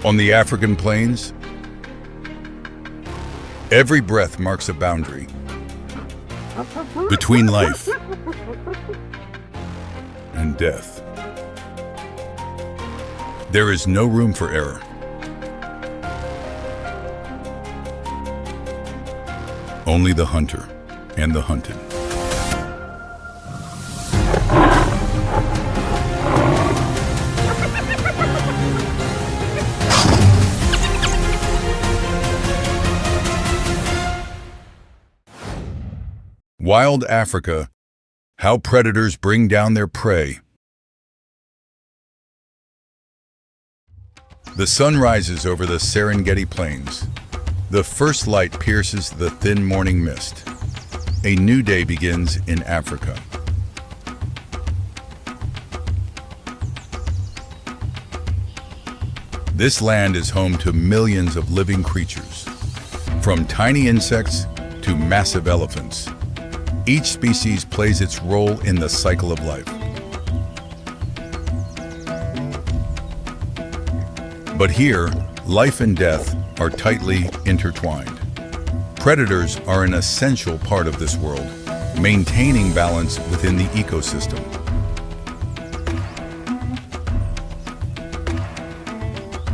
On the African plains, every breath marks a boundary between life and death. There is no room for error. Only the hunter and the hunted. Wild Africa, how predators bring down their prey. The sun rises over the Serengeti plains. The first light pierces the thin morning mist. A new day begins in Africa. This land is home to millions of living creatures, from tiny insects to massive elephants. Each species plays its role in the cycle of life. But here, life and death are tightly intertwined. Predators are an essential part of this world, maintaining balance within the ecosystem.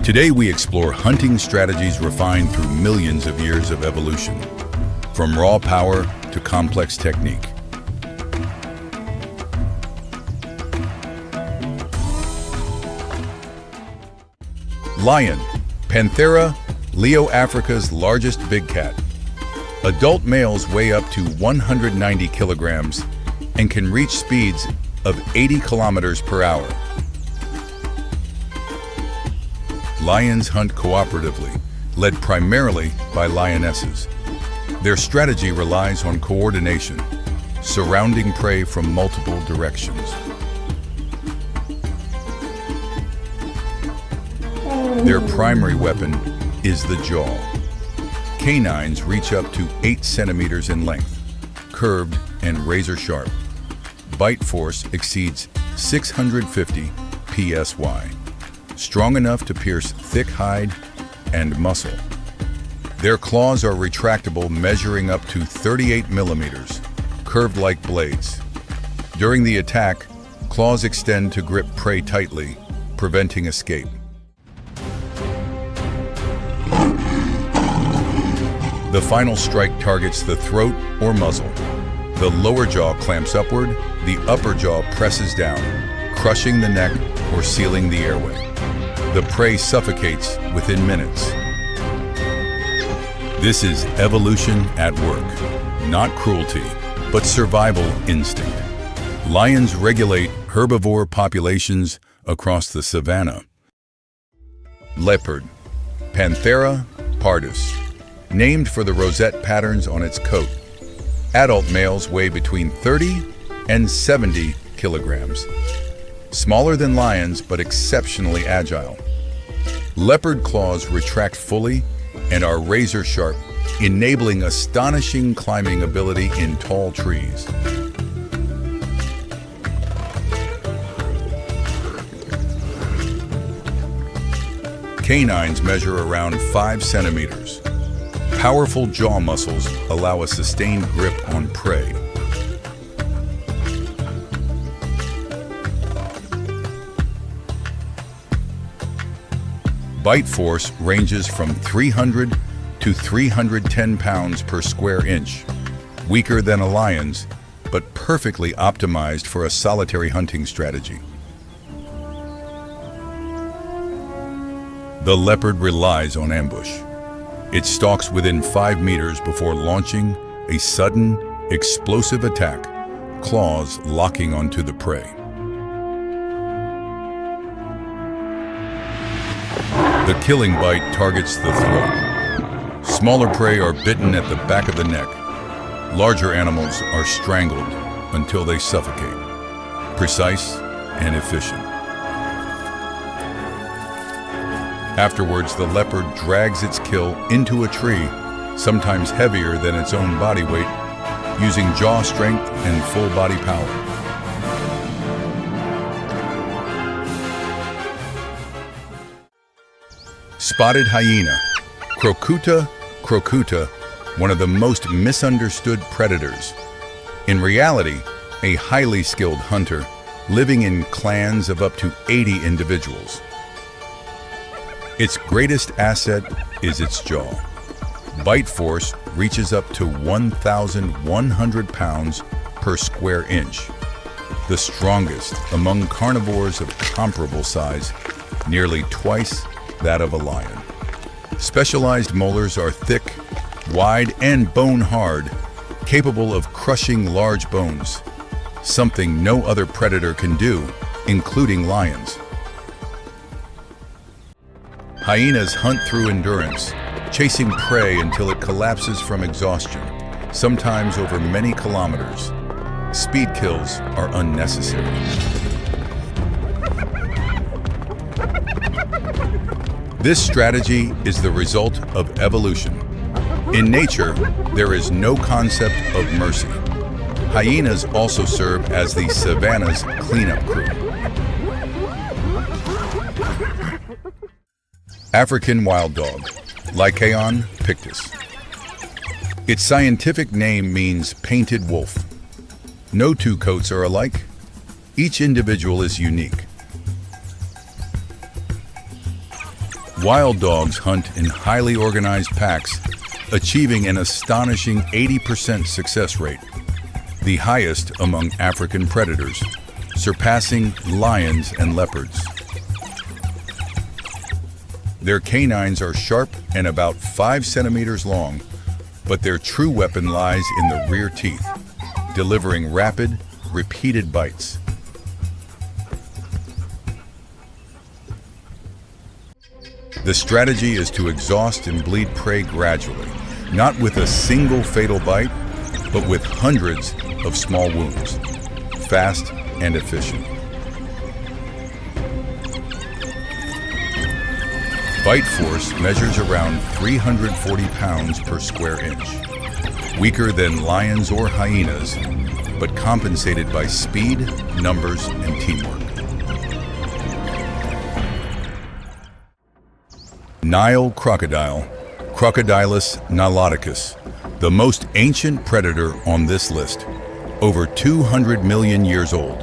Today we explore hunting strategies refined through millions of years of evolution, from raw power to complex technique. Lion, Panthera leo, Africa's largest big cat. Adult males weigh up to 190 kilograms and can reach speeds of 80 kilometers per hour. Lions hunt cooperatively, led primarily by lionesses. Their strategy relies on coordination, surrounding prey from multiple directions. Their primary weapon is the jaw. Canines reach up to 8 centimeters in length, curved and razor sharp. Bite force exceeds 650 psi, strong enough to pierce thick hide and muscle. Their claws are retractable, measuring up to 38 millimeters, curved like blades. During the attack, claws extend to grip prey tightly, preventing escape. The final strike targets the throat or muzzle. The lower jaw clamps upward, the upper jaw presses down, crushing the neck or sealing the airway. The prey suffocates within minutes. This is evolution at work, not cruelty, but survival instinct. Lions regulate herbivore populations across the savanna. Leopard, Panthera pardus, named for the rosette patterns on its coat. Adult males weigh between 30 and 70 kilograms. Smaller than lions, but exceptionally agile. Leopard claws retract fully and are razor sharp, enabling astonishing climbing ability in tall trees. Canines measure around 5 centimeters. Powerful jaw muscles allow a sustained grip on prey. Bite force ranges from 300 to 310 pounds per square inch, weaker than a lion's, but perfectly optimized for a solitary hunting strategy. The leopard relies on ambush. It stalks within 5 meters before launching a sudden, explosive attack, claws locking onto the prey. The killing bite targets the throat. Smaller prey are bitten at the back of the neck. Larger animals are strangled until they suffocate. Precise and efficient. Afterwards, the leopard drags its kill into a tree, sometimes heavier than its own body weight, using jaw strength and full body power. Spotted hyena, Crocuta crocuta, one of the most misunderstood predators. In reality, a highly skilled hunter living in clans of up to 80 individuals. Its greatest asset is its jaw. Bite force reaches up to 1,100 pounds per square inch. The strongest among carnivores of comparable size, nearly twice that of a lion. Specialized molars are thick, wide, and bone-hard, capable of crushing large bones, something no other predator can do, including lions. Hyenas hunt through endurance, chasing prey until it collapses from exhaustion, sometimes over many kilometers. Speed kills are unnecessary. This strategy is the result of evolution. In nature, there is no concept of mercy. Hyenas also serve as the savanna's cleanup crew. African wild dog, Lycaon pictus. Its scientific name means painted wolf. No two coats are alike. Each individual is unique. Wild dogs hunt in highly organized packs, achieving an astonishing 80% success rate, the highest among African predators, surpassing lions and leopards. Their canines are sharp and about 5 centimeters long, but their true weapon lies in the rear teeth, delivering rapid, repeated bites. The strategy is to exhaust and bleed prey gradually, not with a single fatal bite, but with hundreds of small wounds, fast and efficient. Bite force measures around 340 pounds per square inch, weaker than lions or hyenas, but compensated by speed, numbers, and teamwork. Nile crocodile, Crocodilus niloticus, the most ancient predator on this list, over 200 million years old,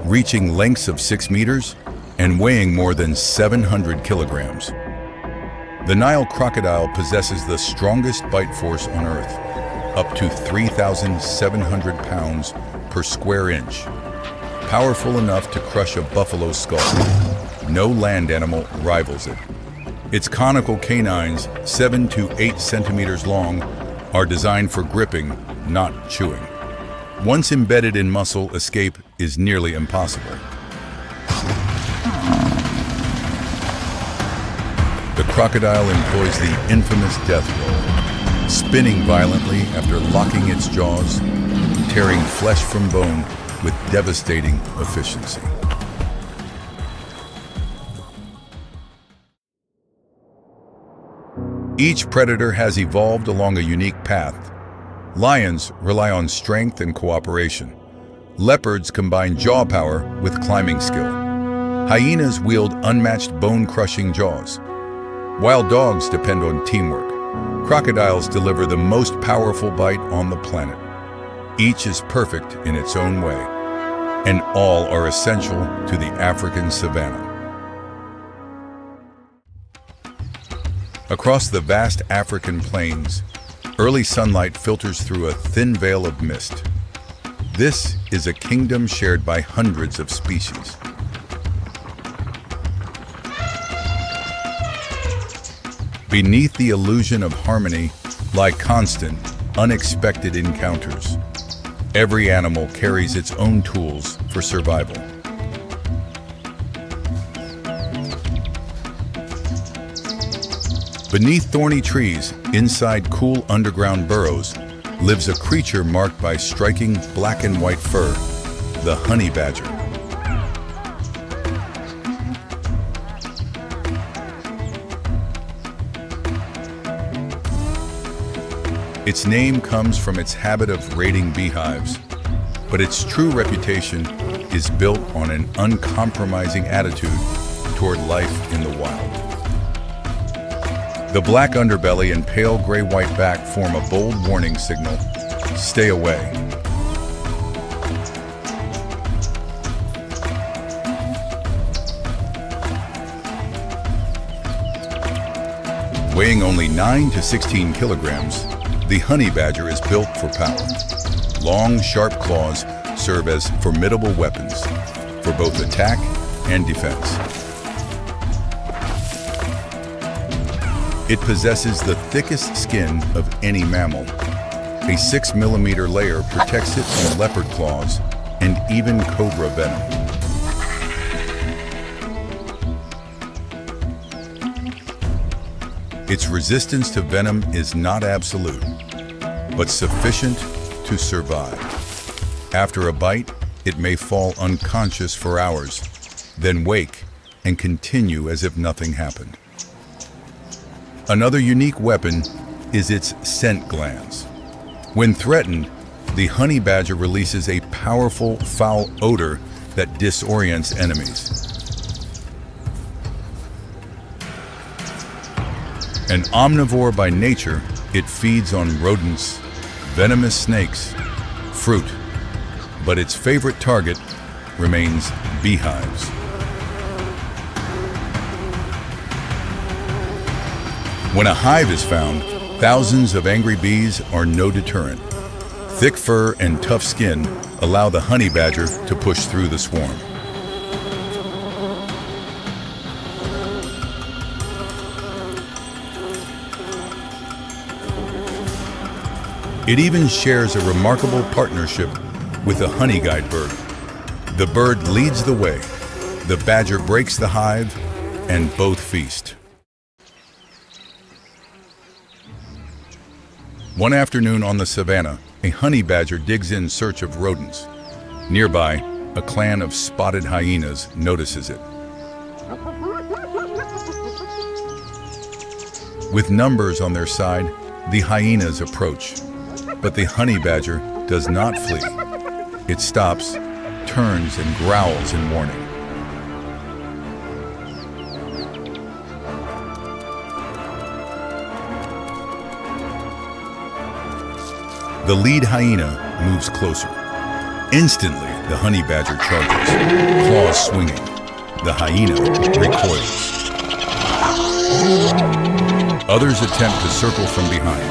reaching lengths of 6 meters and weighing more than 700 kilograms. The Nile crocodile possesses the strongest bite force on Earth, up to 3,700 pounds per square inch, powerful enough to crush a buffalo's skull. No land animal rivals it. Its conical canines, 7 to 8 centimeters long, are designed for gripping, not chewing. Once embedded in muscle, escape is nearly impossible. The crocodile employs the infamous death roll, spinning violently after locking its jaws, tearing flesh from bone with devastating efficiency. Each predator has evolved along a unique path. Lions rely on strength and cooperation. Leopards combine jaw power with climbing skill. Hyenas wield unmatched bone-crushing jaws. Wild dogs depend on teamwork. Crocodiles deliver the most powerful bite on the planet. Each is perfect in its own way, and all are essential to the African savanna. Across the vast African plains, early sunlight filters through a thin veil of mist. This is a kingdom shared by hundreds of species. Beneath the illusion of harmony lie constant, unexpected encounters. Every animal carries its own tools for survival. Beneath thorny trees, inside cool underground burrows, lives a creature marked by striking black and white fur, the honey badger. Its name comes from its habit of raiding beehives, but its true reputation is built on an uncompromising attitude toward life in the wild. The black underbelly and pale gray-white back form a bold warning signal. Stay away. Weighing only 9 to 16 kilograms, the honey badger is built for power. Long, sharp claws serve as formidable weapons for both attack and defense. It possesses the thickest skin of any mammal. A 6mm layer protects it from leopard claws and even cobra venom. Its resistance to venom is not absolute, but sufficient to survive. After a bite, it may fall unconscious for hours, then wake and continue as if nothing happened. Another unique weapon is its scent glands. When threatened, the honey badger releases a powerful, foul odor that disorients enemies. An omnivore by nature, it feeds on rodents, venomous snakes, fruit, but its favorite target remains beehives. When a hive is found, thousands of angry bees are no deterrent. Thick fur and tough skin allow the honey badger to push through the swarm. It even shares a remarkable partnership with the honey guide bird. The bird leads the way, the badger breaks the hive, and both feast. One afternoon on the savannah, a honey badger digs in search of rodents. Nearby, a clan of spotted hyenas notices it. With numbers on their side, the hyenas approach, but the honey badger does not flee. It stops, turns, and growls in warning. The lead hyena moves closer. Instantly, the honey badger charges, claws swinging. The hyena recoils. Others attempt to circle from behind,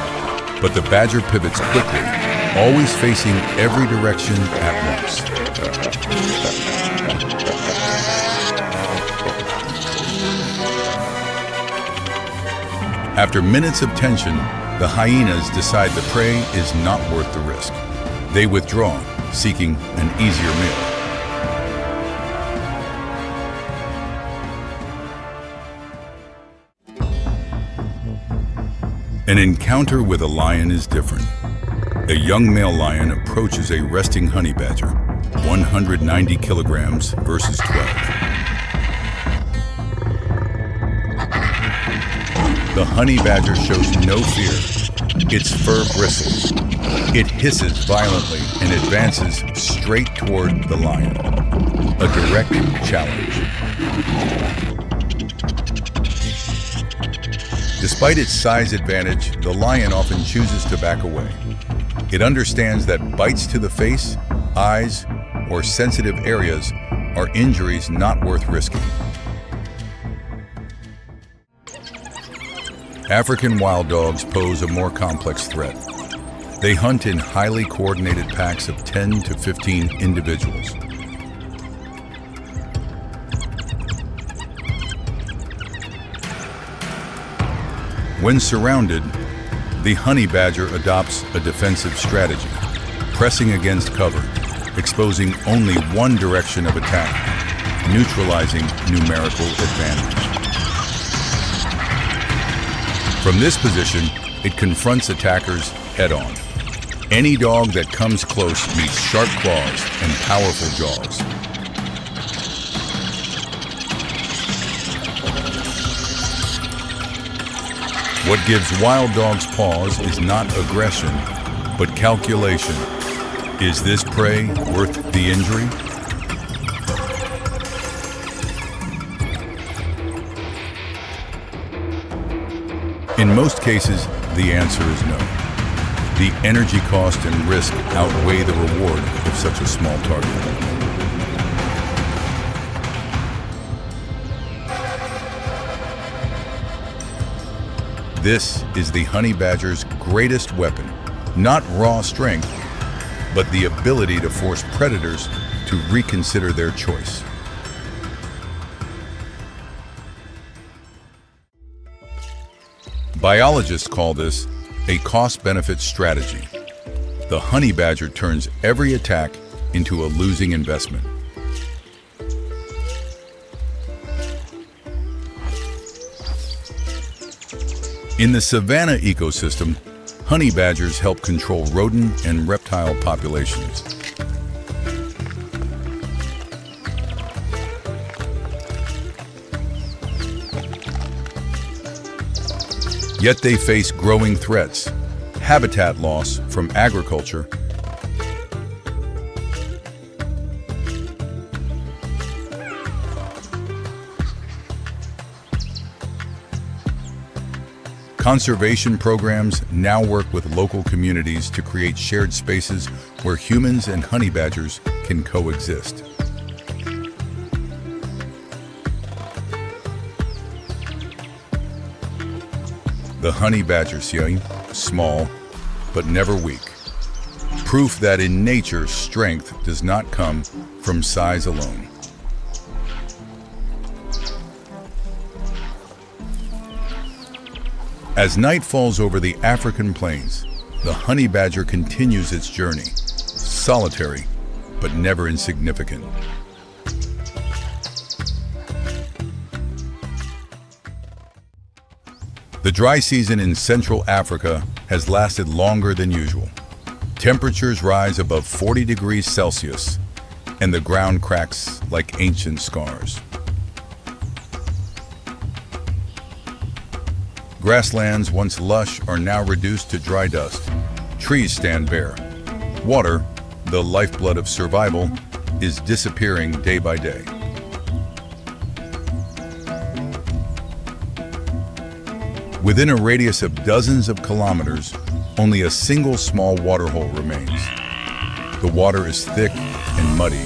but the badger pivots quickly, always facing every direction at once. After minutes of tension, the hyenas decide the prey is not worth the risk. They withdraw, seeking an easier meal. An encounter with a lion is different. A young male lion approaches a resting honey badger, 190 kilograms versus 12. The honey badger shows no fear. Its fur bristles. It hisses violently and advances straight toward the lion. A direct challenge. Despite its size advantage, the lion often chooses to back away. It understands that bites to the face, eyes, or sensitive areas are injuries not worth risking. African wild dogs pose a more complex threat. They hunt in highly coordinated packs of 10 to 15 individuals. When surrounded, the honey badger adopts a defensive strategy, pressing against cover, exposing only one direction of attack, neutralizing numerical advantage. From this position, it confronts attackers head-on. Any dog that comes close meets sharp claws and powerful jaws. What gives wild dogs pause is not aggression, but calculation. Is this prey worth the injury? In most cases, the answer is no. The energy cost and risk outweigh the reward of such a small target. This is the honey badger's greatest weapon, not raw strength, but the ability to force predators to reconsider their choice. Biologists call this a cost-benefit strategy. The honey badger turns every attack into a losing investment. In the savanna ecosystem, honey badgers help control rodent and reptile populations. Yet they face growing threats, habitat loss from agriculture, conservation programs now work with local communities to create shared spaces where humans and honey badgers can coexist. The honey badger, small but never weak. Proof that in nature, strength does not come from size alone. As night falls over the African plains, the honey badger continues its journey, solitary but never insignificant. The dry season in Central Africa has lasted longer than usual. Temperatures rise above 40 degrees Celsius, and the ground cracks like ancient scars. Grasslands, once lush, are now reduced to dry dust. Trees stand bare. Water, the lifeblood of survival, is disappearing day by day. Within a radius of dozens of kilometers, only a single small waterhole remains. The water is thick and muddy,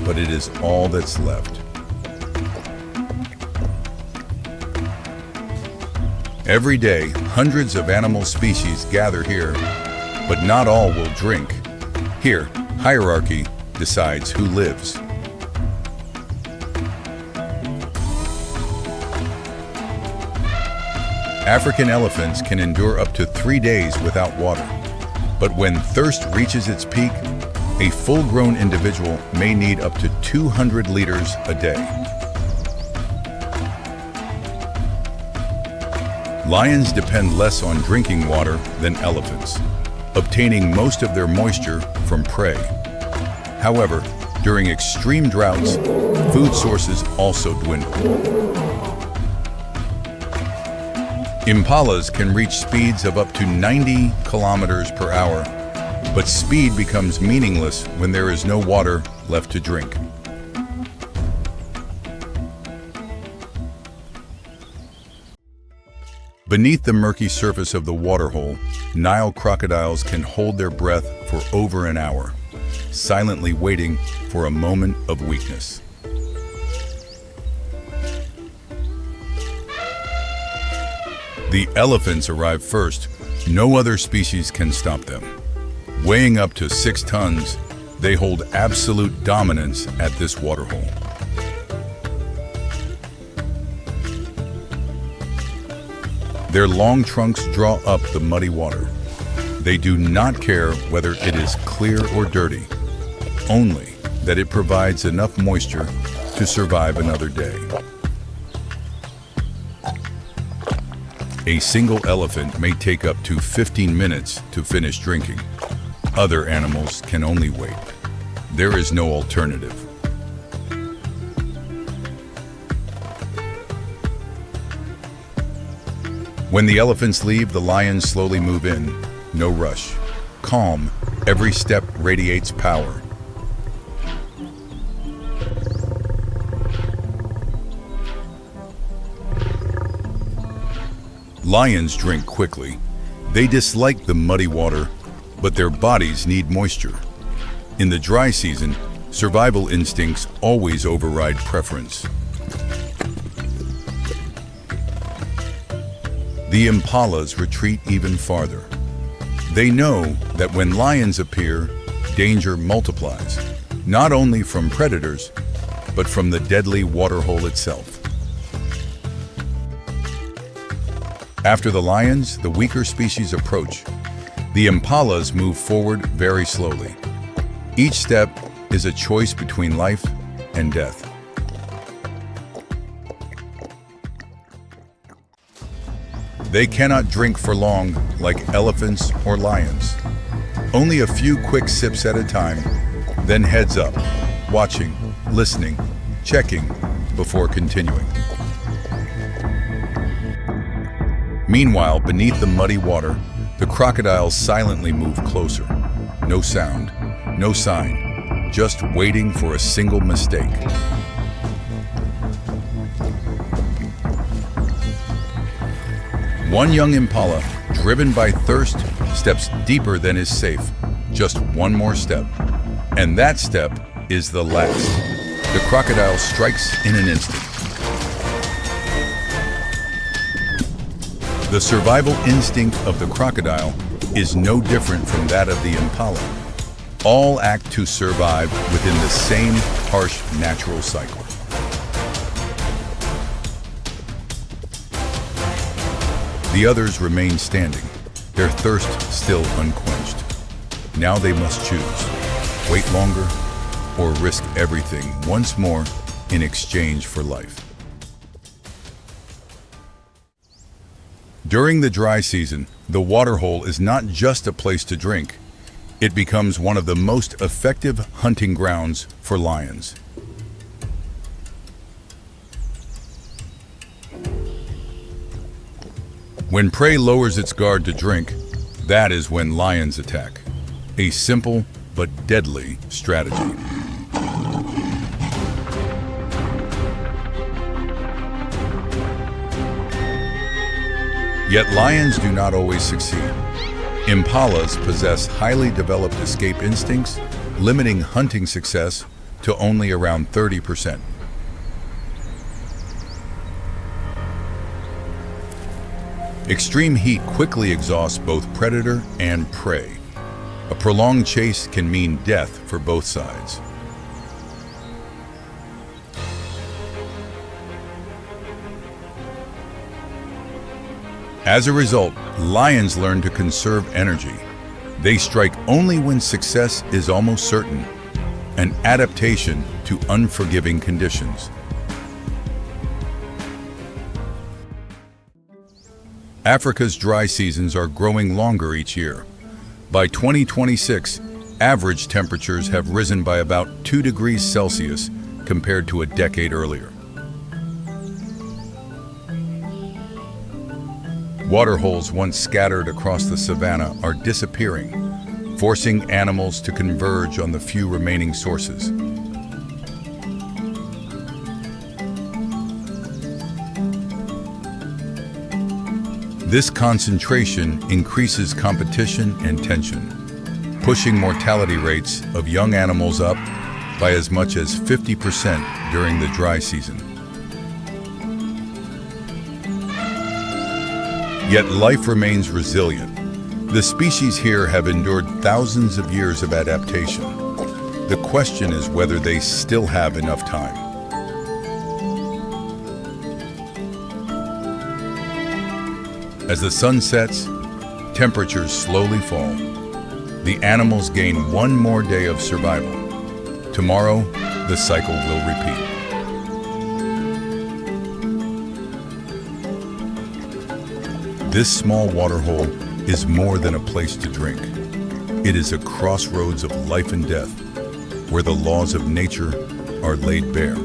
but it is all that's left. Every day, hundreds of animal species gather here, but not all will drink. Here, hierarchy decides who lives. African elephants can endure up to 3 days without water. But when thirst reaches its peak, a full-grown individual may need up to 200 liters a day. Lions depend less on drinking water than elephants, obtaining most of their moisture from prey. However, during extreme droughts, food sources also dwindle. Impalas can reach speeds of up to 90 kilometers per hour, but speed becomes meaningless when there is no water left to drink. Beneath the murky surface of the waterhole, Nile crocodiles can hold their breath for over an hour, silently waiting for a moment of weakness. The elephants arrive first. No other species can stop them. Weighing up to 6 tons, they hold absolute dominance at this waterhole. Their long trunks draw up the muddy water. They do not care whether it is clear or dirty, only that it provides enough moisture to survive another day. A single elephant may take up to 15 minutes to finish drinking. Other animals can only wait. There is no alternative. When the elephants leave, the lions slowly move in. No rush. Calm, every step radiates power. Lions drink quickly. They dislike the muddy water, but their bodies need moisture. In the dry season, survival instincts always override preference. The impalas retreat even farther. They know that when lions appear, danger multiplies, not only from predators, but from the deadly waterhole itself. After the lions, the weaker species approach. The impalas move forward very slowly. Each step is a choice between life and death. They cannot drink for long like elephants or lions. Only a few quick sips at a time, then heads up, watching, listening, checking before continuing. Meanwhile, beneath the muddy water, the crocodiles silently move closer. No sound, no sign, just waiting for a single mistake. One young impala, driven by thirst, steps deeper than is safe. Just one more step. And that step is the last. The crocodile strikes in an instant. The survival instinct of the crocodile is no different from that of the impala. All act to survive within the same harsh natural cycle. The others remain standing, their thirst still unquenched. Now they must choose, wait longer, or risk everything once more in exchange for life. During the dry season, the waterhole is not just a place to drink. It becomes one of the most effective hunting grounds for lions. When prey lowers its guard to drink, that is when lions attack. A simple but deadly strategy. Yet lions do not always succeed. Impalas possess highly developed escape instincts, limiting hunting success to only around 30%. Extreme heat quickly exhausts both predator and prey. A prolonged chase can mean death for both sides. As a result, lions learn to conserve energy. They strike only when success is almost certain, an adaptation to unforgiving conditions. Africa's dry seasons are growing longer each year. By 2026, average temperatures have risen by about 2 degrees Celsius compared to a decade earlier. Waterholes once scattered across the savanna are disappearing, forcing animals to converge on the few remaining sources. This concentration increases competition and tension, pushing mortality rates of young animals up by as much as 50% during the dry season. Yet life remains resilient. The species here have endured thousands of years of adaptation. The question is whether they still have enough time. As the sun sets, temperatures slowly fall. The animals gain one more day of survival. Tomorrow, the cycle will repeat. This small waterhole is more than a place to drink. It is a crossroads of life and death, where the laws of nature are laid bare.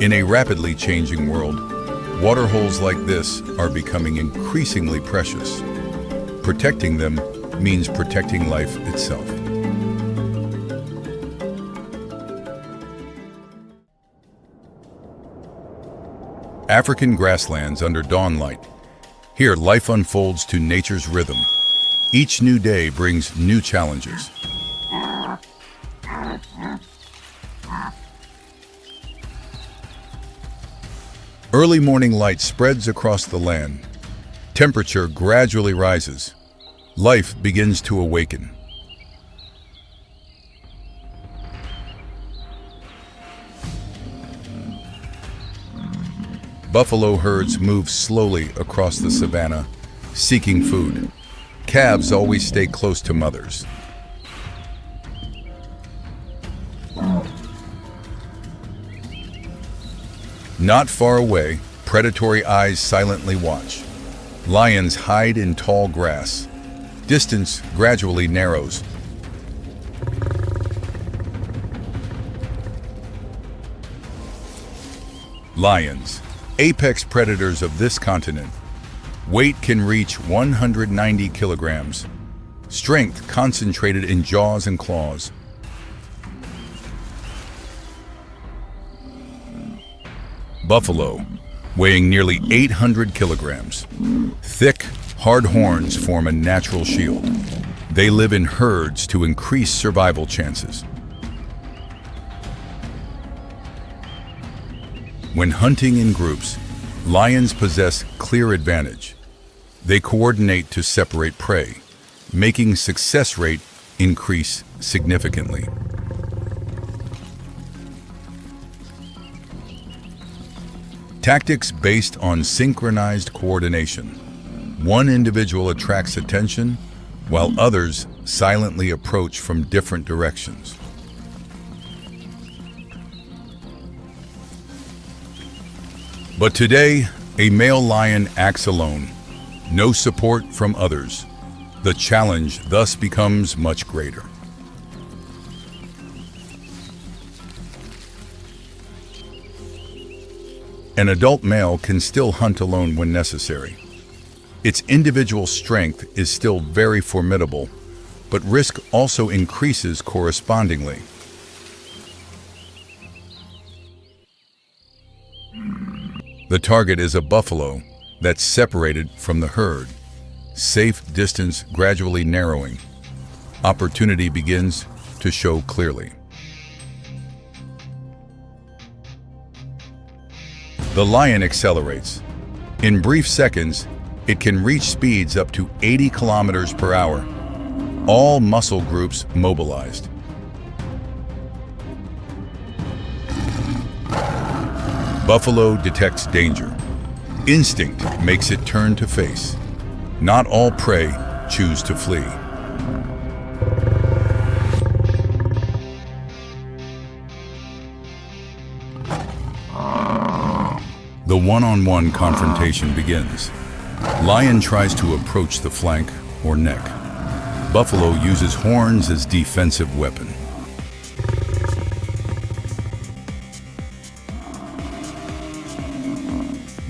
In a rapidly changing world, waterholes like this are becoming increasingly precious. Protecting them means protecting life itself. African grasslands under dawn light. Here, life unfolds to nature's rhythm. Each new day brings new challenges. Early morning light spreads across the land. Temperature gradually rises. Life begins to awaken. Buffalo herds move slowly across the savanna, seeking food. Calves always stay close to mothers. Not far away, predatory eyes silently watch. Lions hide in tall grass. Distance gradually narrows. Lions, apex predators of this continent. Weight can reach 190 kilograms. Strength concentrated in jaws and claws. Buffalo, weighing nearly 800 kilograms. Thick, hard horns form a natural shield. They live in herds to increase survival chances. When hunting in groups, lions possess clear advantage. They coordinate to separate prey, making success rate increase significantly. Tactics based on synchronized coordination. One individual attracts attention, while others silently approach from different directions. But today, a male lion acts alone. No support from others. The challenge thus becomes much greater. An adult male can still hunt alone when necessary. Its individual strength is still very formidable, but risk also increases correspondingly. The target is a buffalo that's separated from the herd, safe distance gradually narrowing. Opportunity begins to show clearly. The lion accelerates. In brief seconds, it can reach speeds up to 80 kilometers per hour. All muscle groups mobilized. Buffalo detects danger. Instinct makes it turn to face. Not all prey choose to flee. The one-on-one confrontation begins. Lion tries to approach the flank or neck. Buffalo uses horns as defensive weapon.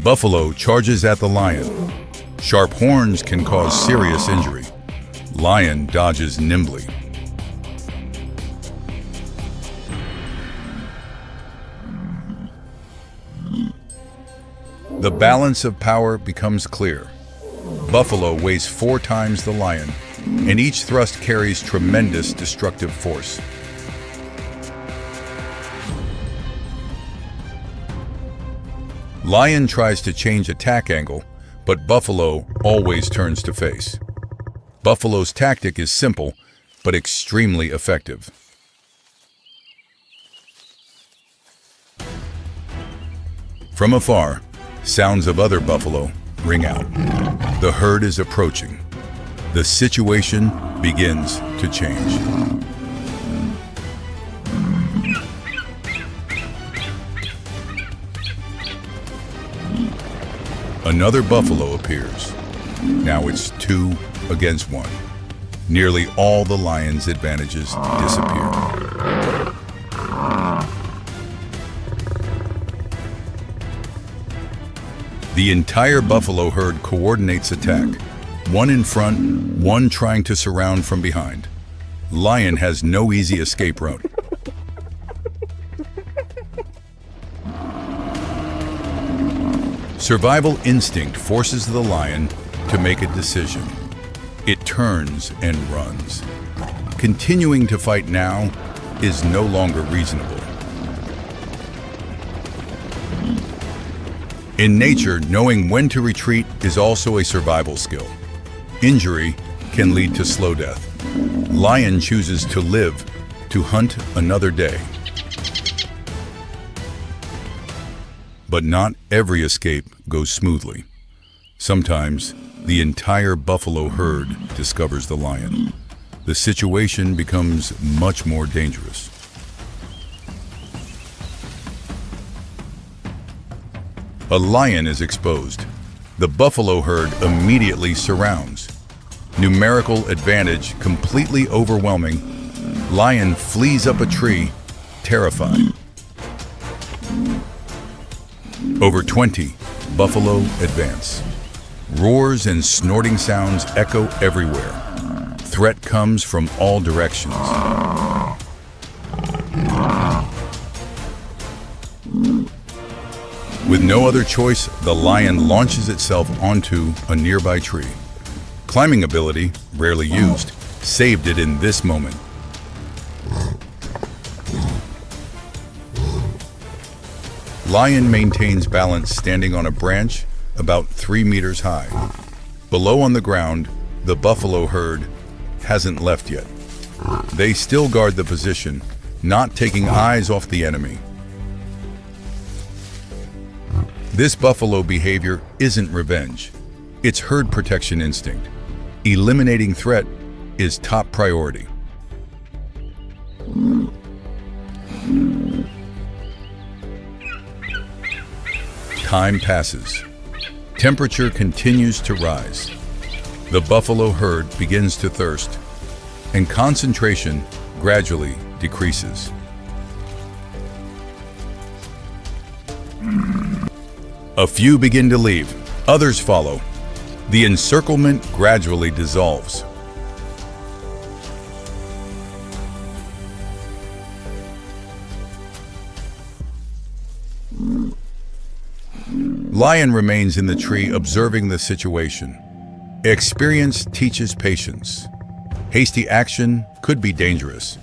Buffalo charges at the lion. Sharp horns can cause serious injury. Lion dodges nimbly. The balance of power becomes clear. Buffalo weighs 4 times the lion, and each thrust carries tremendous destructive force. Lion tries to change attack angle, but buffalo always turns to face. Buffalo's tactic is simple, but extremely effective. From afar, sounds of other buffalo ring out. The herd is approaching. The situation begins to change. Another buffalo appears. Now it's 2 against 1. Nearly all the lion's advantages disappear. The entire buffalo herd coordinates attack. One in front, one trying to surround from behind. Lion has no easy escape route. Survival instinct forces the lion to make a decision. It turns and runs. Continuing to fight now is no longer reasonable. In nature, knowing when to retreat is also a survival skill. Injury can lead to slow death. Lion chooses to live to hunt another day. But not every escape goes smoothly. Sometimes, the entire buffalo herd discovers the lion. The situation becomes much more dangerous. A lion is exposed. The buffalo herd immediately surrounds. Numerical advantage completely overwhelming. Lion flees up a tree, terrified. Over 20, buffalo advance. Roars and snorting sounds echo everywhere. Threat comes from all directions. With no other choice, the lion launches itself onto a nearby tree. Climbing ability, rarely used, saved it in this moment. Lion maintains balance standing on a branch about 3 meters high. Below on the ground, the buffalo herd hasn't left yet. They still guard the position, not taking eyes off the enemy. This buffalo behavior isn't revenge. It's herd protection instinct. Eliminating threat is top priority. Time passes. Temperature continues to rise. The buffalo herd begins to thirst, and concentration gradually decreases. A few begin to leave, others follow. The encirclement gradually dissolves. Lion remains in the tree observing the situation. Experience teaches patience. Hasty action could be dangerous.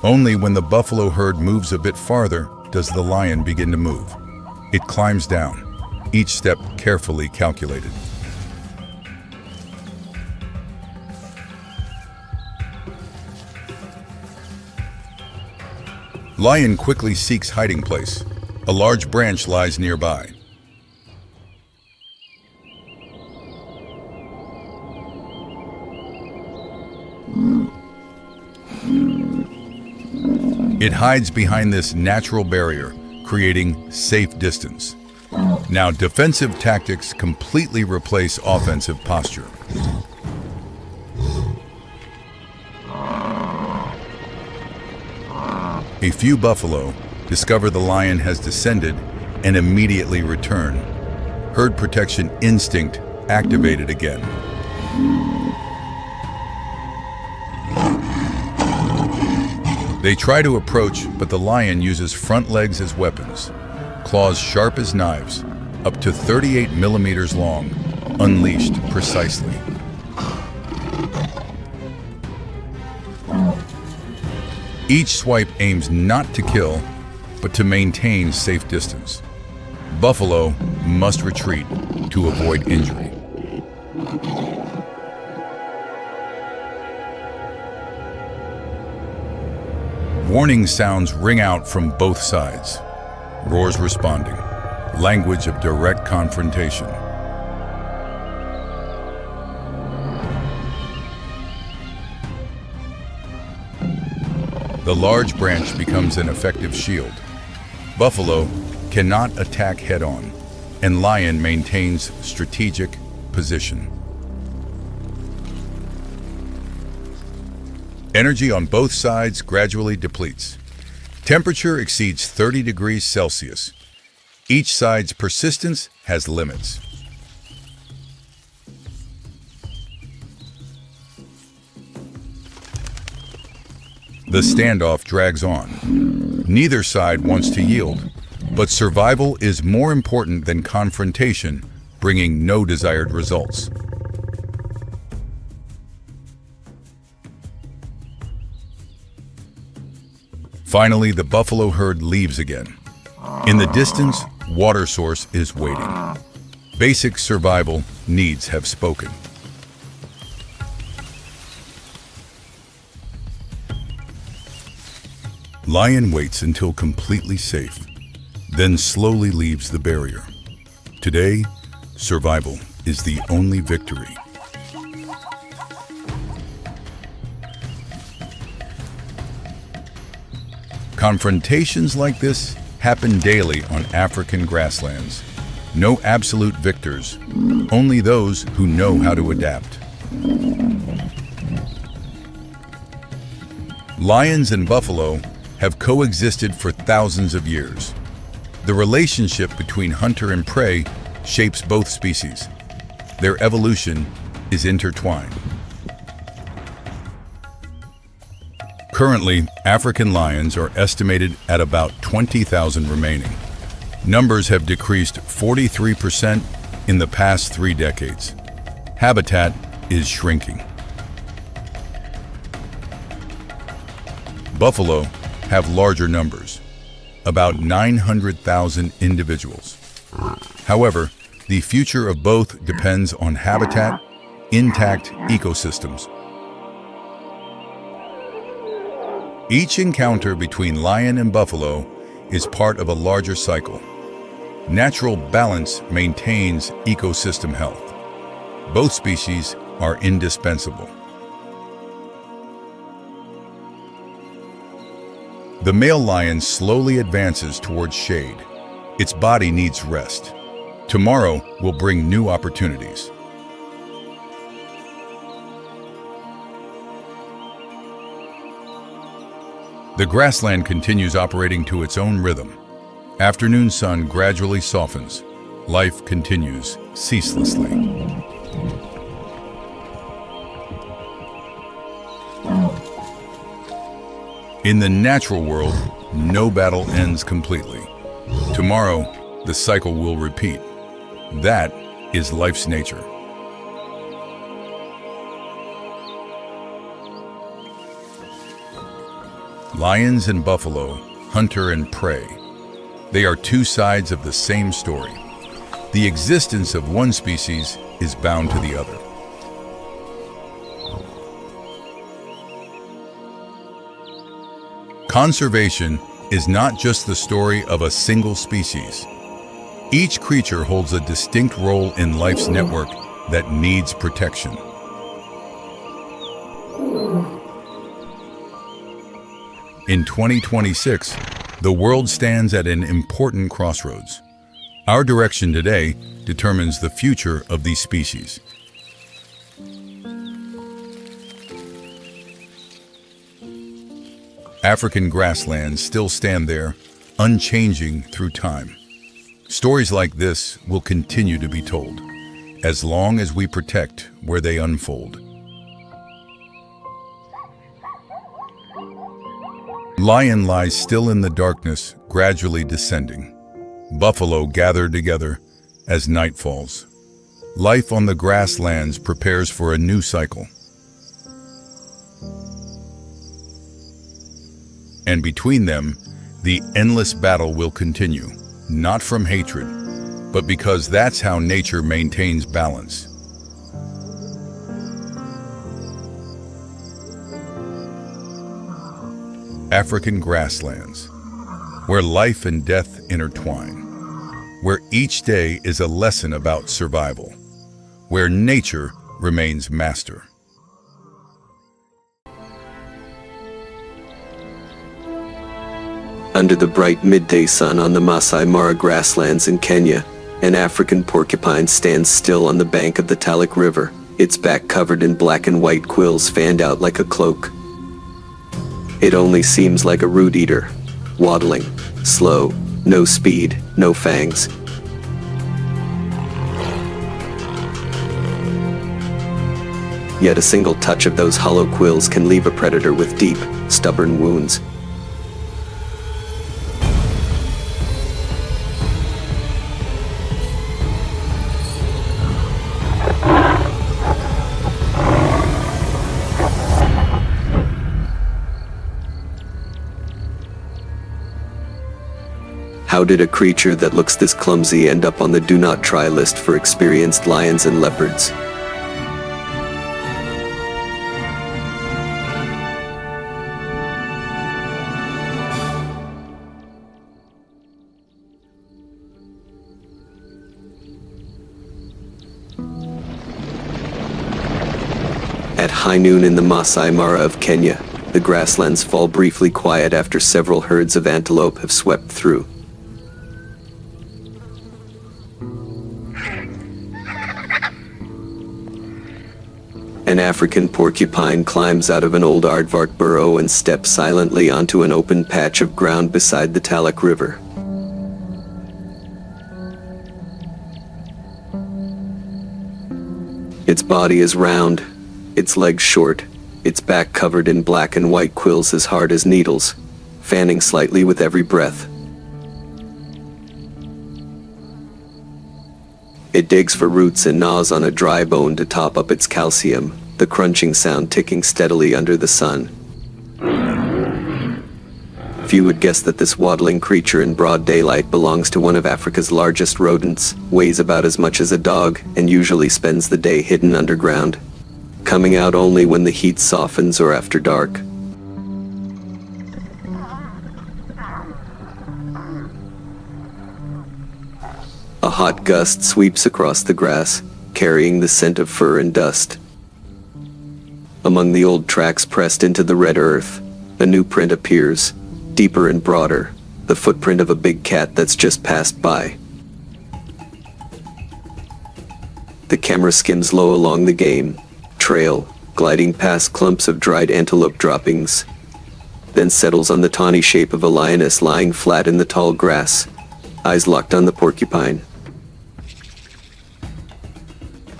Only when the buffalo herd moves a bit farther does the lion begin to move. It climbs down, each step carefully calculated. Lion quickly seeks hiding place. A large branch lies nearby. It hides behind this natural barrier, creating safe distance. Now, defensive tactics completely replace offensive posture. A few buffalo discover the lion has descended and immediately return. Herd protection instinct activated again. They try to approach, but the lion uses front legs as weapons. Claws sharp as knives, up to 38 millimeters long, unleashed precisely. Each swipe aims not to kill, but to maintain safe distance. Buffalo must retreat to avoid injury. Warning sounds ring out from both sides. Roars responding. Language of direct confrontation. The large branch becomes an effective shield. Buffalo cannot attack head-on, and lion maintains strategic position. Energy on both sides gradually depletes. Temperature exceeds 30 degrees Celsius. Each side's persistence has limits. The standoff drags on. Neither side wants to yield, but survival is more important than confrontation, bringing no desired results. Finally, the buffalo herd leaves again. In the distance, water source is waiting. Basic survival needs have spoken. Lion waits until completely safe, then slowly leaves the barrier. Today, survival is the only victory. Confrontations like this happen daily on African grasslands. No absolute victors, only those who know how to adapt. Lions and buffalo have coexisted for thousands of years. The relationship between hunter and prey shapes both species. Their evolution is intertwined. Currently, African lions are estimated at about 20,000 remaining. Numbers have decreased 43% in the past 3 decades. Habitat is shrinking. Buffalo have larger numbers, about 900,000 individuals. However, the future of both depends on habitat, intact ecosystems. Each encounter between lion and buffalo is part of a larger cycle. Natural balance maintains ecosystem health. Both species are indispensable. The male lion slowly advances towards shade. Its body needs rest. Tomorrow will bring new opportunities. The grassland continues operating to its own rhythm. Afternoon sun gradually softens. Life continues ceaselessly. In the natural world, no battle ends completely. Tomorrow, the cycle will repeat. That is life's nature. Lions and buffalo, hunter and prey. They are two sides of the same story. The existence of one species is bound to the other. Conservation is not just the story of a single species. Each creature holds a distinct role in life's network that needs protection. In 2026, the world stands at an important crossroads. Our direction today determines the future of these species. African grasslands still stand there, unchanging through time. Stories like this will continue to be told, as long as we protect where they unfold. Lion lies still in the darkness, gradually descending. Buffalo gather together as night falls. Life on the grasslands prepares for a new cycle. And between them, the endless battle will continue, not from hatred, but because that's how nature maintains balance. African grasslands, where life and death intertwine, where each day is a lesson about survival, where nature remains master. Under the bright midday sun on the Masai Mara grasslands in Kenya, an African porcupine stands still on the bank of the Talek River, its back covered in black and white quills fanned out like a cloak. It only seems like a root eater, waddling, slow, no speed, no fangs. Yet a single touch of those hollow quills can leave a predator with deep, stubborn wounds. How did a creature that looks this clumsy end up on the do not try list for experienced lions and leopards? At high noon in the Masai Mara of Kenya, the grasslands fall briefly quiet after several herds of antelope have swept through. An African porcupine climbs out of an old aardvark burrow and steps silently onto an open patch of ground beside the Talak River. Its body is round, its legs short, its back covered in black and white quills as hard as needles, fanning slightly with every breath. It digs for roots and gnaws on a dry bone to top up its calcium, the crunching sound ticking steadily under the sun. Few would guess that this waddling creature in broad daylight belongs to one of Africa's largest rodents, weighs about as much as a dog, and usually spends the day hidden underground, coming out only when the heat softens or after dark. A hot gust sweeps across the grass, carrying the scent of fur and dust. Among the old tracks pressed into the red earth, a new print appears, deeper and broader, the footprint of a big cat that's just passed by. The camera skims low along the game trail, gliding past clumps of dried antelope droppings, then settles on the tawny shape of a lioness lying flat in the tall grass, eyes locked on the porcupine.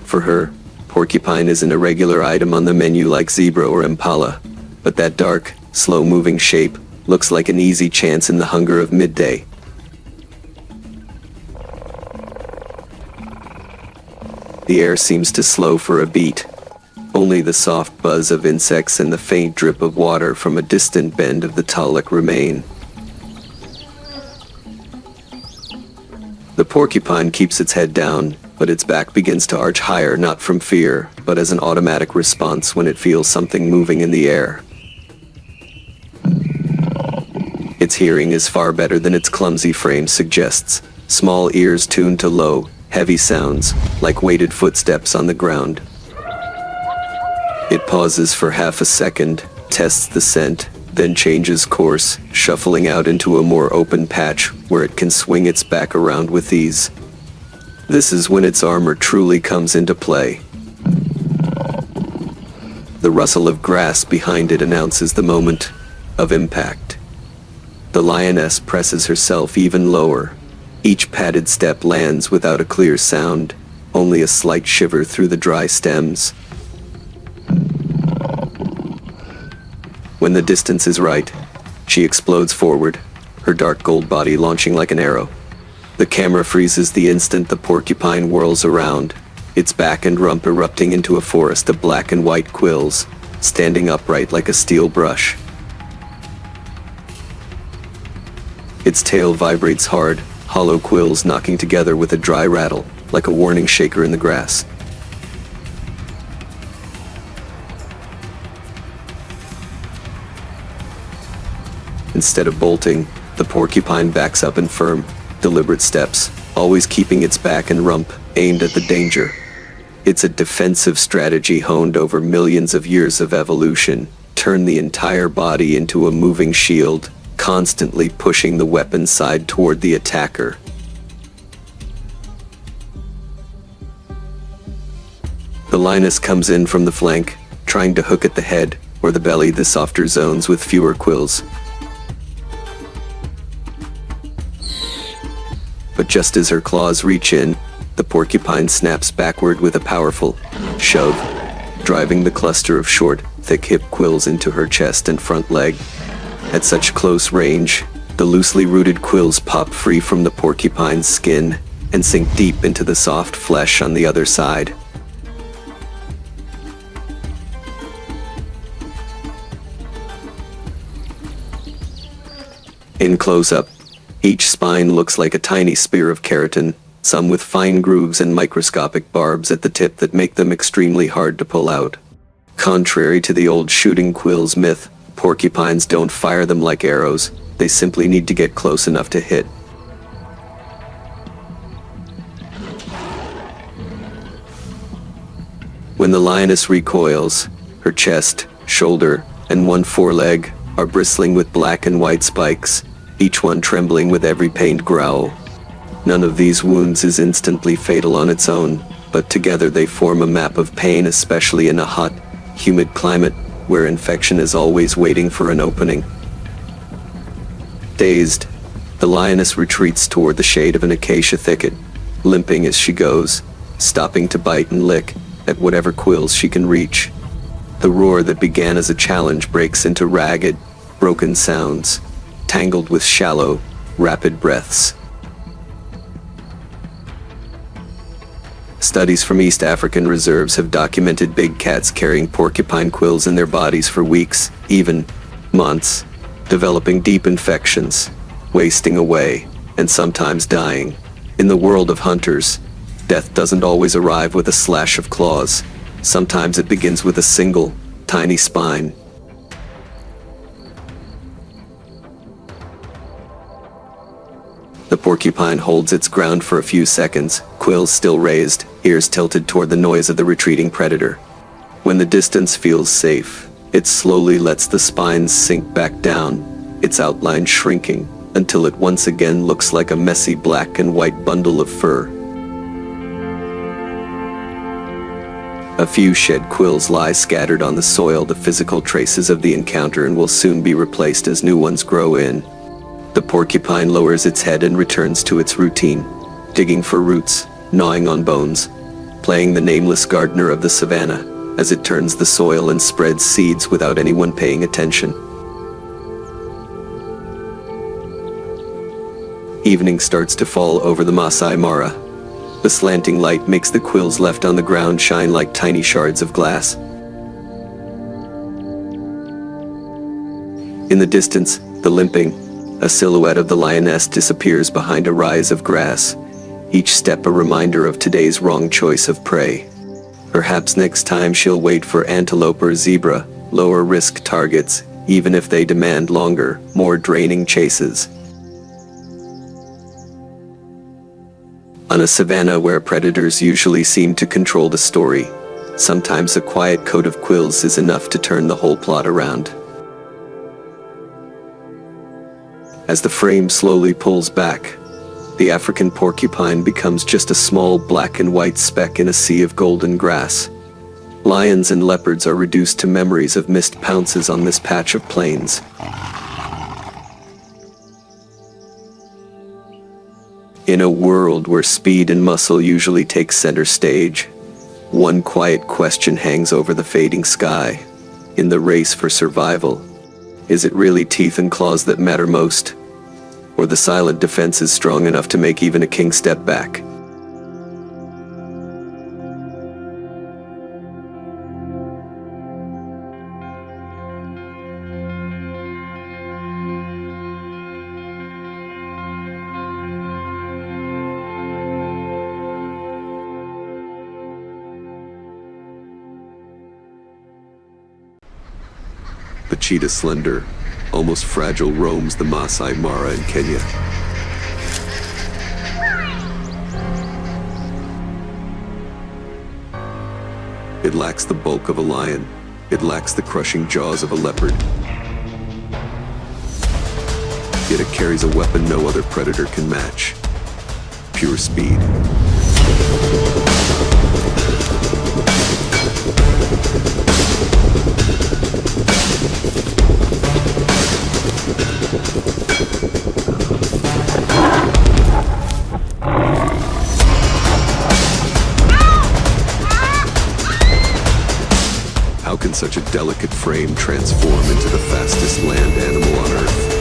For her, porcupine is an irregular item on the menu like zebra or impala, but that dark, slow-moving shape looks like an easy chance in the hunger of midday. The air seems to slow for a beat. Only the soft buzz of insects and the faint drip of water from a distant bend of the Talak remain. The porcupine keeps its head down, but its back begins to arch higher, not from fear, but as an automatic response when it feels something moving in the air. Its hearing is far better than its clumsy frame suggests, small ears tuned to low, heavy sounds, like weighted footsteps on the ground. It pauses for half a second, tests the scent, then changes course, shuffling out into a more open patch where it can swing its back around with ease. This is when its armor truly comes into play. The rustle of grass behind it announces the moment of impact. The lioness presses herself even lower. Each padded step lands without a clear sound, only a slight shiver through the dry stems. When the distance is right, she explodes forward, her dark gold body launching like an arrow. The camera freezes the instant the porcupine whirls around, its back and rump erupting into a forest of black and white quills, standing upright like a steel brush. Its tail vibrates hard, hollow quills knocking together with a dry rattle, like a warning shaker in the grass. Instead of bolting, the porcupine backs up in firm, deliberate steps, always keeping its back and rump aimed at the danger. It's a defensive strategy honed over millions of years of evolution, turn the entire body into a moving shield, constantly pushing the weapon side toward the attacker. The lioness comes in from the flank, trying to hook at the head, or the belly, the softer zones with fewer quills. But just as her claws reach in, the porcupine snaps backward with a powerful shove, driving the cluster of short, thick hip quills into her chest and front leg. At such close range, the loosely rooted quills pop free from the porcupine's skin and sink deep into the soft flesh on the other side. In close-up, each spine looks like a tiny spear of keratin, some with fine grooves and microscopic barbs at the tip that make them extremely hard to pull out. Contrary to the old shooting quills myth, porcupines don't fire them like arrows, they simply need to get close enough to hit. When the lioness recoils, her chest, shoulder, and one foreleg are bristling with black and white spikes, each one trembling with every pained growl. None of these wounds is instantly fatal on its own, but together they form a map of pain, especially in a hot, humid climate, where infection is always waiting for an opening. Dazed, the lioness retreats toward the shade of an acacia thicket, limping as she goes, stopping to bite and lick at whatever quills she can reach. The roar that began as a challenge breaks into ragged, broken sounds, tangled with shallow, rapid breaths. Studies from East African reserves have documented big cats carrying porcupine quills in their bodies for weeks, even months, developing deep infections, wasting away, and sometimes dying. In the world of hunters, death doesn't always arrive with a slash of claws. Sometimes it begins with a single, tiny spine. The porcupine holds its ground for a few seconds, quills still raised, ears tilted toward the noise of the retreating predator. When the distance feels safe, it slowly lets the spines sink back down, its outline shrinking, until it once again looks like a messy black and white bundle of fur. A few shed quills lie scattered on the soil, the physical traces of the encounter, and will soon be replaced as new ones grow in. The porcupine lowers its head and returns to its routine, digging for roots, gnawing on bones, playing the nameless gardener of the savannah, as it turns the soil and spreads seeds without anyone paying attention. Evening starts to fall over the Masai Mara. The slanting light makes the quills left on the ground shine like tiny shards of glass. In the distance, the limping, a silhouette of the lioness disappears behind a rise of grass, each step a reminder of today's wrong choice of prey. Perhaps next time she'll wait for antelope or zebra, lower risk targets, even if they demand longer, more draining chases. On a savanna where predators usually seem to control the story, sometimes a quiet coat of quills is enough to turn the whole plot around. As the frame slowly pulls back, the African porcupine becomes just a small black and white speck in a sea of golden grass. Lions and leopards are reduced to memories of missed pounces on this patch of plains. In a world where speed and muscle usually take center stage, one quiet question hangs over the fading sky. In the race for survival, is it really teeth and claws that matter most? Or the silent defenses strong enough to make even a king step back? The cheetah, slender, almost fragile, roams the Masai Mara in Kenya. It lacks the bulk of a lion. It lacks the crushing jaws of a leopard. Yet it carries a weapon no other predator can match: pure speed. How can such a delicate frame transform into the fastest land animal on Earth?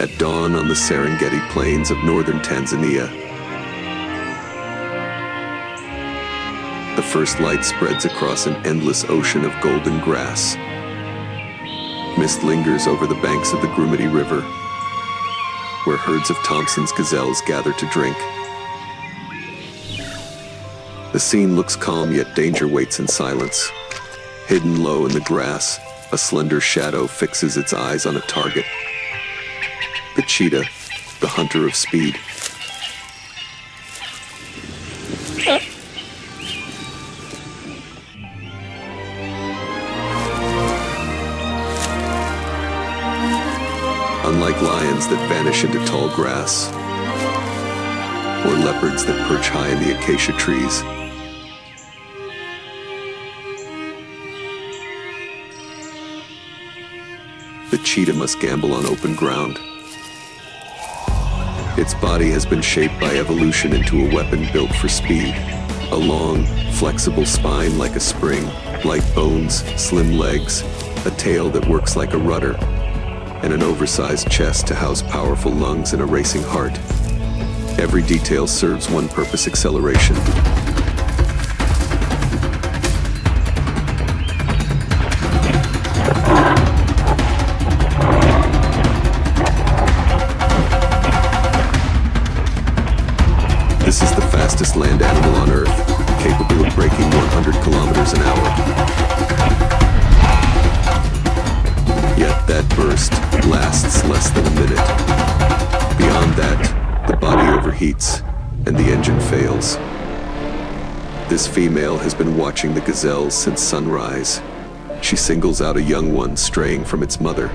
At dawn on the Serengeti plains of northern Tanzania, the first light spreads across an endless ocean of golden grass. Mist lingers over the banks of the Grumeti River, where herds of Thompson's gazelles gather to drink. The scene looks calm, yet danger waits in silence. Hidden low in the grass, a slender shadow fixes its eyes on a target. The cheetah, the hunter of speed. Unlike lions that vanish into tall grass, or leopards that perch high in the acacia trees, the cheetah must gamble on open ground. Its body has been shaped by evolution into a weapon built for speed. A long, flexible spine like a spring, light bones, slim legs, a tail that works like a rudder, and an oversized chest to house powerful lungs and a racing heart. Every detail serves one purpose: acceleration. This is the fastest land animal on Earth, capable of breaking 100 kilometers an hour. Yet that burst lasts less than a minute. Beyond that, the body overheats and the engine fails. This female has been watching the gazelles since sunrise. She singles out a young one straying from its mother.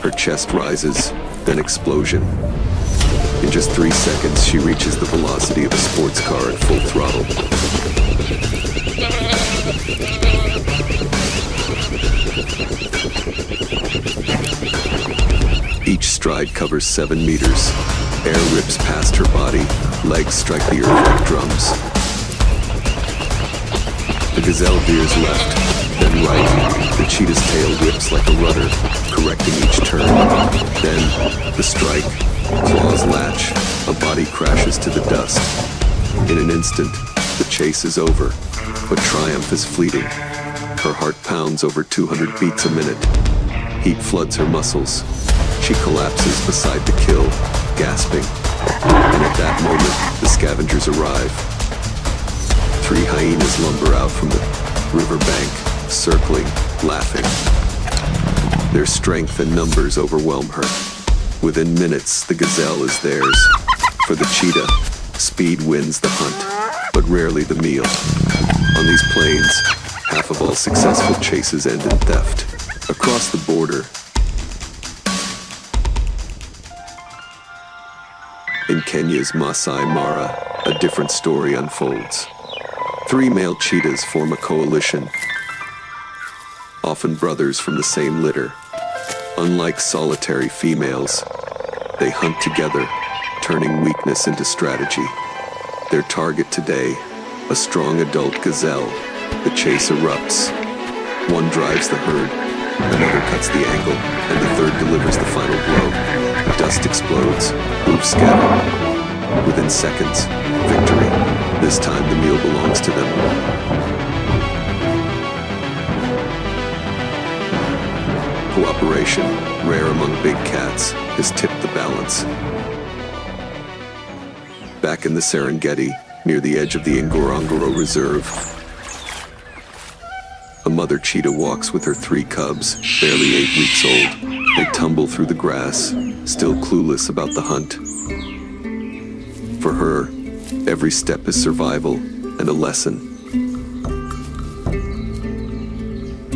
Her chest rises, then explosion. In just 3 seconds, she reaches the velocity of a sports car at full throttle. Each stride covers 7 meters. Air rips past her body, legs strike the earth like drums. The gazelle veers left, then right. The cheetah's tail whips like a rudder, correcting each turn. Then, the strike. Claws latch, a body crashes to the dust. In an instant, the chase is over, but triumph is fleeting. Her heart pounds over 200 beats a minute. Heat floods her muscles. She collapses beside the kill, gasping. And at that moment, the scavengers arrive. 3 hyenas lumber out from the riverbank, circling, laughing. Their strength and numbers overwhelm her. Within minutes, the gazelle is theirs. For the cheetah, speed wins the hunt, but rarely the meal. On these plains, half of all successful chases end in theft. Across the border, in Kenya's Masai Mara, a different story unfolds. 3 male cheetahs form a coalition, often brothers from the same litter. Unlike solitary females, they hunt together, turning weakness into strategy. Their target today, a strong adult gazelle. The chase erupts. One drives the herd, another cuts the angle, and the third delivers the final blow. Dust explodes, hooves scatter. Within seconds, victory. This time the meal belongs to them. Cooperation, rare among big cats, has tipped the balance. Back in the Serengeti, near the edge of the Ngorongoro Reserve, a mother cheetah walks with her 3 cubs, barely 8 weeks old. They tumble through the grass, still clueless about the hunt. For her, every step is survival and a lesson.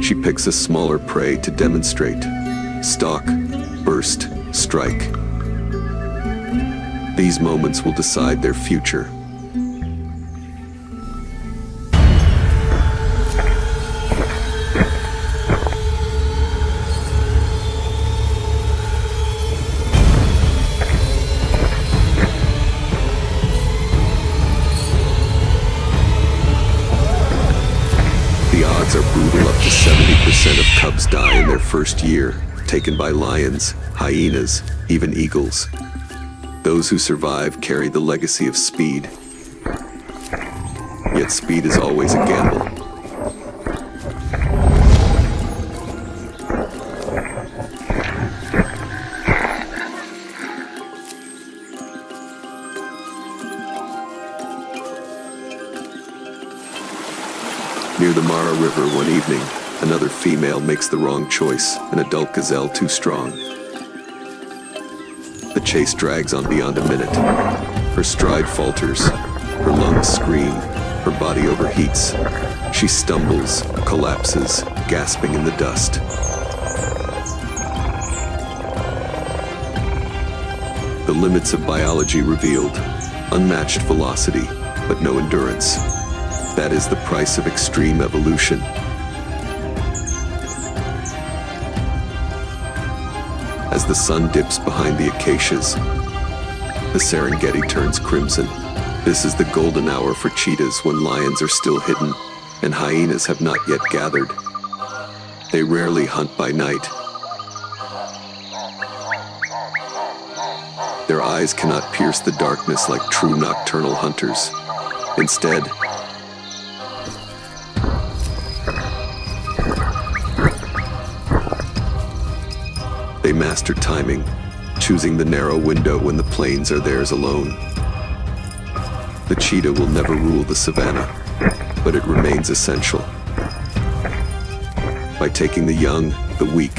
She picks a smaller prey to demonstrate. Stalk, burst, strike. These moments will decide their future. Leopards are brutal. Up to 70% of cubs die in their first year, taken by lions, hyenas, even eagles. Those who survive carry the legacy of speed. Yet speed is always a gamble. Near the Mara River one evening, another female makes the wrong choice, an adult gazelle too strong. The chase drags on beyond a minute. Her stride falters, her lungs scream, her body overheats. She stumbles, collapses, gasping in the dust. The limits of biology revealed, unmatched velocity, but no endurance. That is the price of extreme evolution. As the sun dips behind the acacias, the Serengeti turns crimson. This is the golden hour for cheetahs when lions are still hidden and hyenas have not yet gathered. They rarely hunt by night. Their eyes cannot pierce the darkness like true nocturnal hunters. Instead, they master timing, choosing the narrow window when the plains are theirs alone. The cheetah will never rule the savannah, but it remains essential. By taking the young, the weak,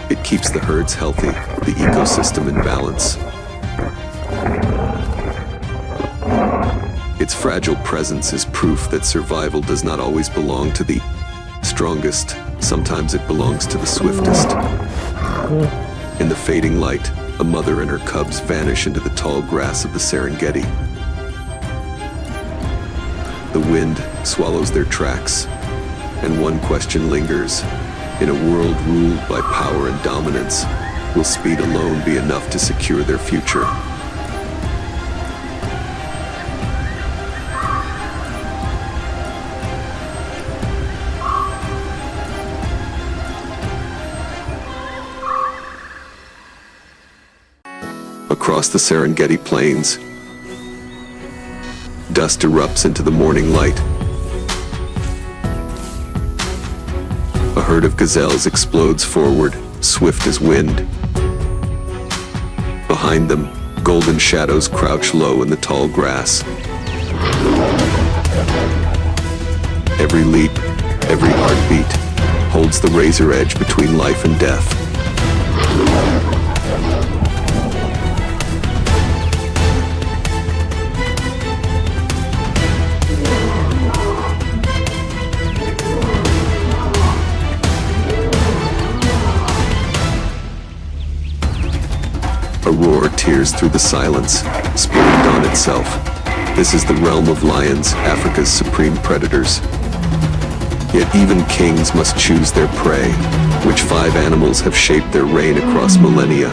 it keeps the herds healthy, the ecosystem in balance. Its fragile presence is proof that survival does not always belong to the strongest. Sometimes it belongs to the swiftest. In the fading light, a mother and her cubs vanish into the tall grass of the Serengeti. The wind swallows their tracks, and one question lingers. In a world ruled by power and dominance, will speed alone be enough to secure their future? Across the Serengeti plains, dust erupts into the morning light. A herd of gazelles explodes forward, swift as wind. Behind them, golden shadows crouch low in the tall grass. Every leap, every heartbeat, holds the razor edge between life and death. A roar tears through the silence, spilling dawn itself. This is the realm of lions, Africa's supreme predators. Yet even kings must choose their prey. Which 5 animals have shaped their reign across millennia?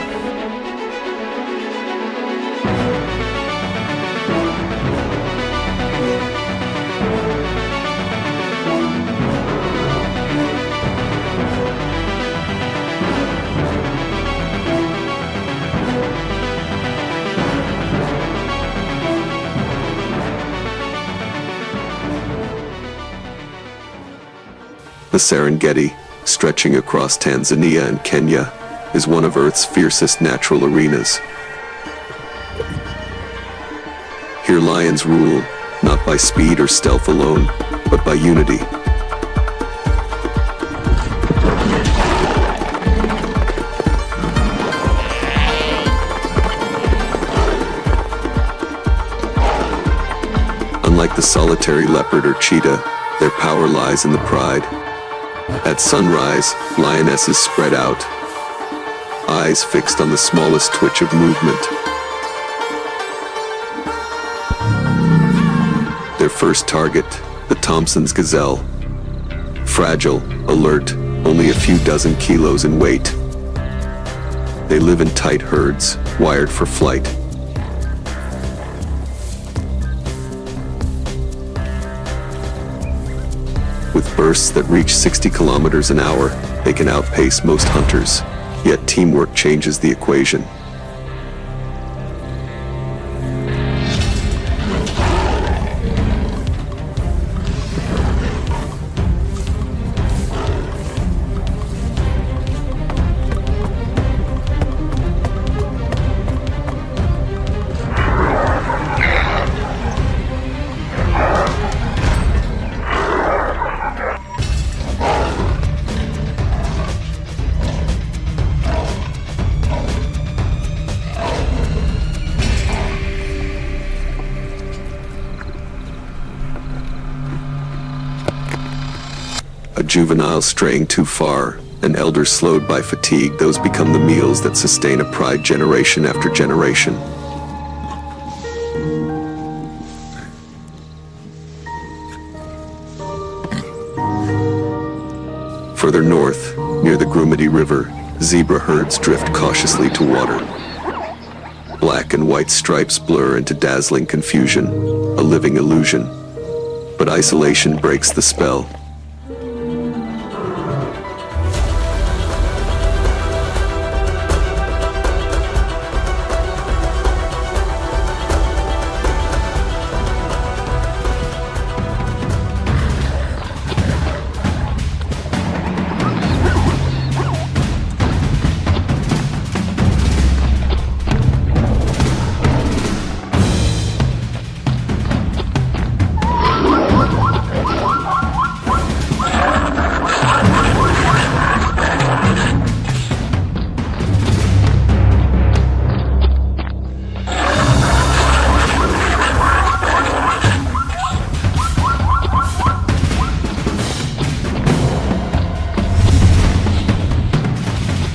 The Serengeti, stretching across Tanzania and Kenya, is one of Earth's fiercest natural arenas. Here lions rule, not by speed or stealth alone, but by unity. Unlike the solitary leopard or cheetah, their power lies in the pride. At sunrise, lionesses spread out, eyes fixed on the smallest twitch of movement. Their first target, the Thompson's gazelle. Fragile, alert, only a few dozen kilos in weight. They live in tight herds, wired for flight. With bursts that reach 60 kilometers an hour, they can outpace most hunters. Yet teamwork changes the equation. A juvenile straying too far, an elder slowed by fatigue, those become the meals that sustain a pride generation after generation. Further north, near the Grumeti River, zebra herds drift cautiously to water. Black and white stripes blur into dazzling confusion, a living illusion. But isolation breaks the spell.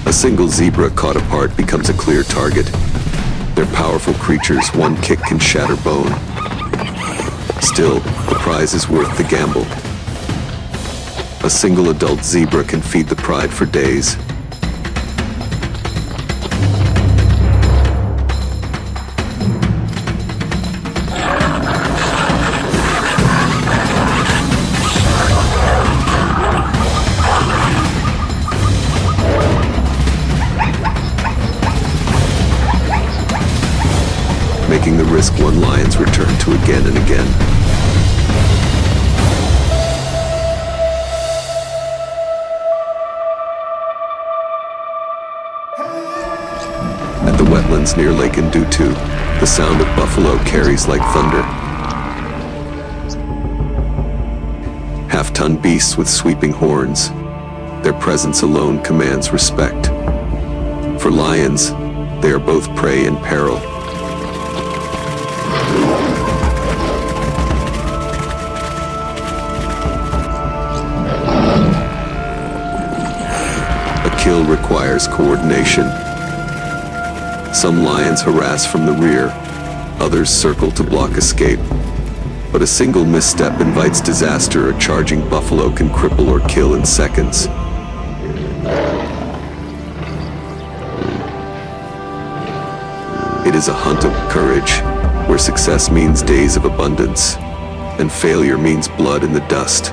A single zebra caught apart becomes a clear target. They're powerful creatures, one kick can shatter bone. Still, the prize is worth the gamble. A single adult zebra can feed the pride for days. Making the risk one lions return to again and again. At the wetlands near Lake Ndutu, the sound of buffalo carries like thunder. Half-ton beasts with sweeping horns. Their presence alone commands respect. For lions, they are both prey and peril. A kill requires coordination. Some lions harass from the rear, others circle to block escape. But a single misstep invites disaster. A charging buffalo can cripple or kill in seconds. It is a hunt of courage, where success means days of abundance, and failure means blood in the dust.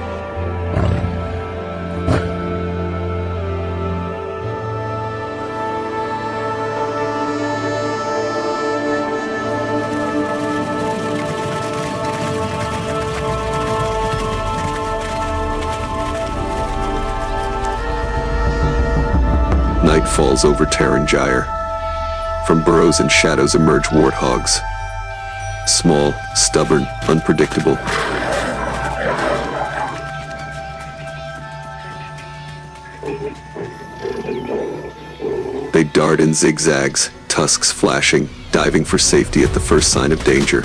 Night falls over Tarangire. From burrows and shadows emerge warthogs. Small, stubborn, unpredictable. They dart in zigzags, tusks flashing, diving for safety at the first sign of danger.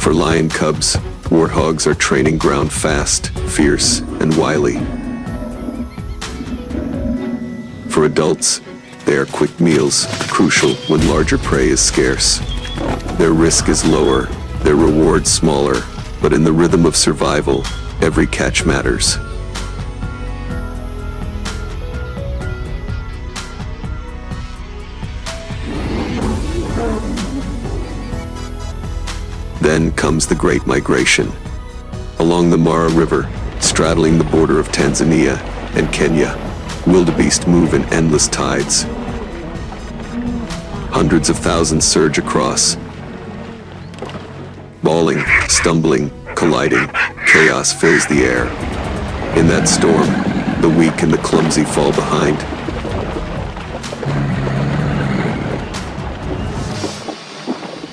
For lion cubs, warthogs are training ground fast, fierce, and wily. For adults, they are quick meals, crucial when larger prey is scarce. Their risk is lower, their reward smaller, but in the rhythm of survival, every catch matters. Then comes the Great Migration. Along the Mara River, straddling the border of Tanzania and Kenya, wildebeest move in endless tides. Hundreds of thousands surge across, bawling, stumbling, colliding. Chaos fills the air. In that storm, the weak and the clumsy fall behind.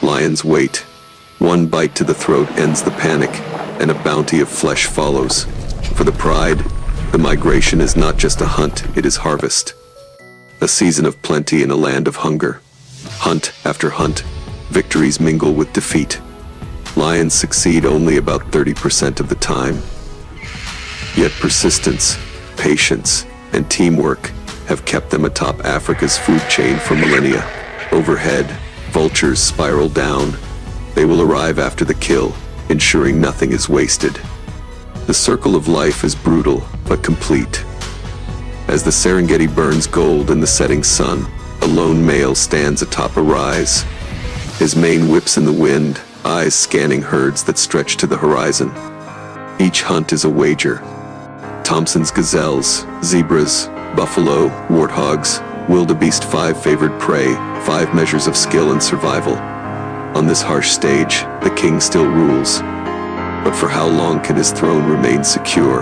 Lions wait. One bite to the throat ends the panic, and a bounty of flesh follows. For the pride, the migration is not just a hunt, it is harvest. A season of plenty in a land of hunger. Hunt after hunt, victories mingle with defeat. Lions succeed only about 30% of the time. Yet persistence, patience, and teamwork have kept them atop Africa's food chain for millennia. Overhead, vultures spiral down. They will arrive after the kill, ensuring nothing is wasted. The circle of life is brutal, but complete. As the Serengeti burns gold in the setting sun, a lone male stands atop a rise. His mane whips in the wind, eyes scanning herds that stretch to the horizon. Each hunt is a wager. Thompson's gazelles, zebras, buffalo, warthogs, wildebeest, 5 favored prey, 5 measures of skill and survival. On this harsh stage, the king still rules. But for how long can his throne remain secure?